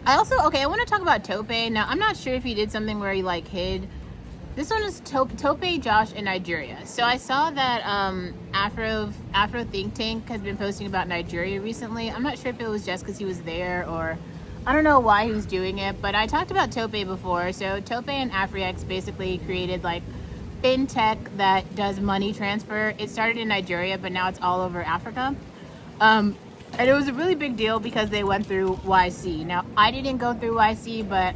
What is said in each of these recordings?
I want to talk about Tope. Now, I'm not sure if he did something where he like hid. This one is Tope, Josh, in Nigeria. So I saw that Afro Think Tank has been posting about Nigeria recently. I'm not sure if it was just because he was there or I don't know why he was doing it. But I talked about Tope before. So Tope and AfriX basically created like fintech that does money transfer. It started in Nigeria, but now it's all over Africa. And it was a really big deal because they went through YC. Now, I didn't go through YC, but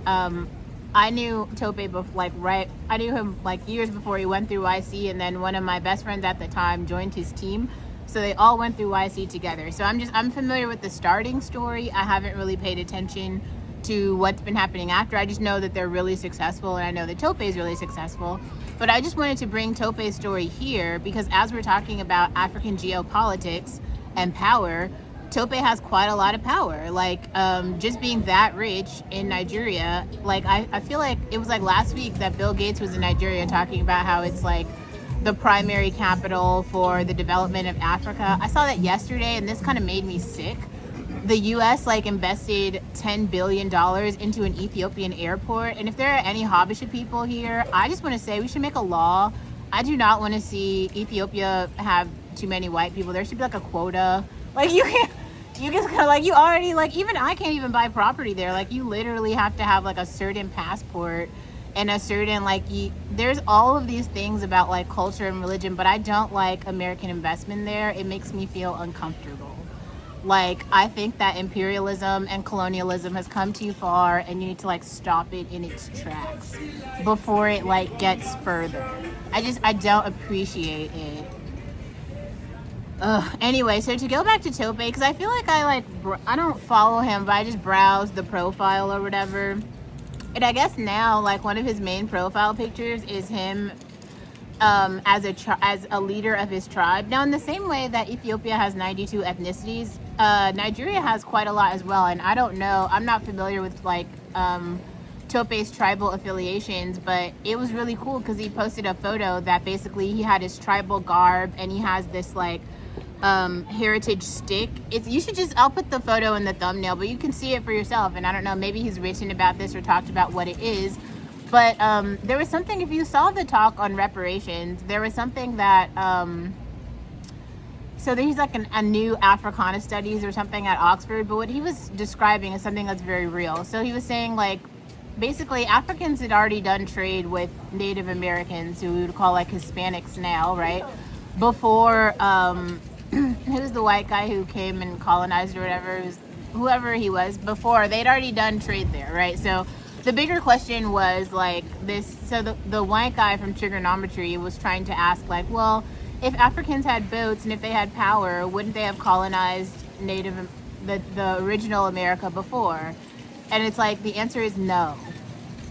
I knew Tope I knew him like years before he went through YC, and then one of my best friends at the time joined his team. So they all went through YC together. So I'm familiar with the starting story. I haven't really paid attention to what's been happening after. I just know that they're really successful, and I know that Tope is really successful. But I just wanted to bring Tope's story here because as we're talking about African geopolitics and power, Tope has quite a lot of power. Like, just being that rich in Nigeria, like, I feel like it was like last week that Bill Gates was in Nigeria talking about how it's like the primary capital for the development of Africa. I saw that yesterday, and this kind of made me sick. The US like invested $10 billion into an Ethiopian airport. And if there are any Habesha people here, I just want to say we should make a law. I do not want to see Ethiopia have too many white people. There should be like a quota. Like you just like you already like even I can't even buy property there. Like you literally have to have like a certain passport and a certain like there's all of these things about like culture and religion, but I don't like American investment there. It makes me feel uncomfortable. Like I think that imperialism and colonialism has come too far, and you need to like stop it in its tracks before it like gets further. I don't appreciate it. Anyway, so to go back to Tope, because I feel like I don't follow him, but I just browse the profile or whatever. And I guess now, like, one of his main profile pictures is him as a leader of his tribe. Now, in the same way that Ethiopia has 92 ethnicities, Nigeria has quite a lot as well. And I don't know, I'm not familiar with, like, Tope's tribal affiliations, but it was really cool because he posted a photo that basically he had his tribal garb and he has this, like, heritage stick. I'll put the photo in the thumbnail, but you can see it for yourself. And I don't know, maybe he's written about this or talked about what it is, but there was something, if you saw the talk on reparations, there was something that so there's like a new Africana studies or something at Oxford, but what he was describing is something that's very real. So he was saying, like, basically Africans had already done trade with Native Americans, who we would call like Hispanics now, right? Before who's the white guy who came and colonized or whatever, whoever he was before, they'd already done trade there, right? So the bigger question was like this, so the white guy from trigonometry was trying to ask like, well, if Africans had boats and if they had power, wouldn't they have colonized the original America before? And it's like, the answer is no.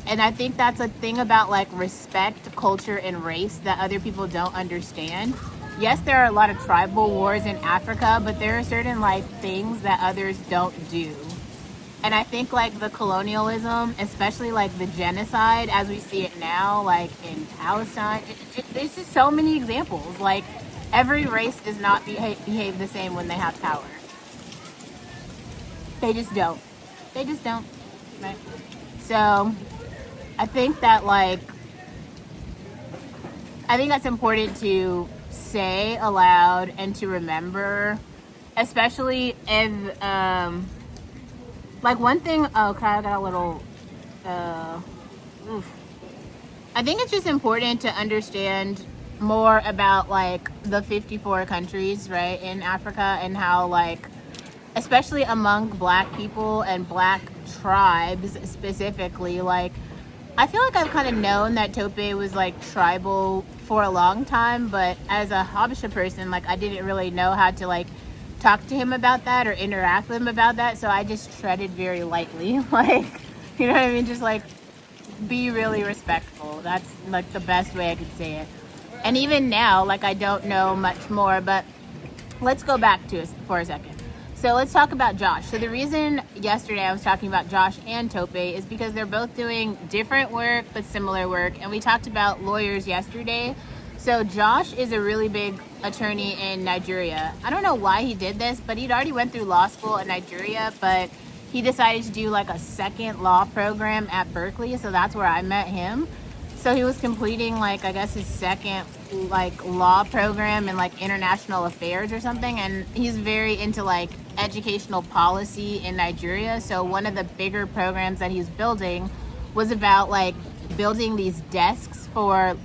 And I think that's a thing about like respect, culture, and race that other people don't understand. Yes, there are a lot of tribal wars in Africa, but there are certain like things that others don't do. And I think like the colonialism, especially like the genocide as we see it now, like in Palestine, there's just so many examples. Like every race does not behave the same when they have power. They just don't. They just don't. Right? So I think that I think that's important to say aloud and to remember, especially if one thing. Okay, I got a little I think it's just important to understand more about like the 54 countries, right, in Africa, and how like, especially among Black people and Black tribes specifically, like I feel like I've kind of known that Tope was like tribal for a long time, but as a Habesha person, like I didn't really know how to like talk to him about that or interact with him about that, so I just treaded very lightly. Like, you know what I mean? Just like be really respectful. That's like the best way I could say it. And even now, like I don't know much more, but let's go back to it for a second. So let's talk about Josh. So the reason yesterday I was talking about Josh and Tope is because they're both doing different work but similar work, and we talked about lawyers yesterday. So Josh is a really big attorney in Nigeria. I don't know why he did this, but he'd already went through law school in Nigeria, but he decided to do like a second law program at Berkeley, so that's where I met him. So he was completing like, I guess, his second like law program in like international affairs or something, and he's very into like educational policy in Nigeria. So one of the bigger programs that he's building was about like building these desks for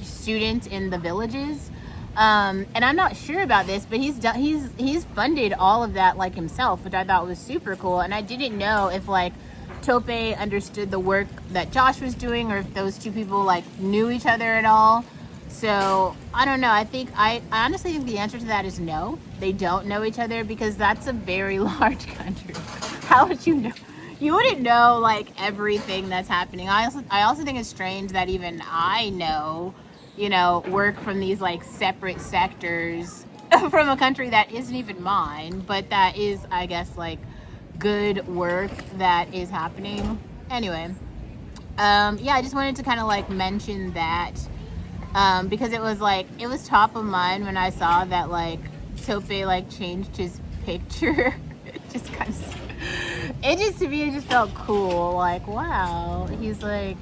students in the villages. And I'm not sure about this, but he's funded all of that like himself, which I thought was super cool. And I didn't know if like Tope understood the work that Josh was doing, or if those two people like knew each other at all. So I don't know. I honestly think the answer to that is no. They don't know each other, because that's a very large country. How would you know? You wouldn't know like everything that's happening. I also think it's strange that even I know, work from these like separate sectors from a country that isn't even mine, but that is, I guess, like good work that is happening. Anyway, yeah, I just wanted to kind of like mention that, because it was top of mind when I saw that like Tope like changed his picture. To me, it just felt cool. Like, wow, he's like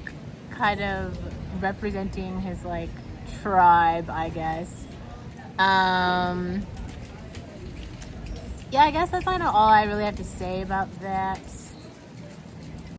kind of representing his like tribe, I guess. Yeah, I guess that's kind of all I really have to say about that.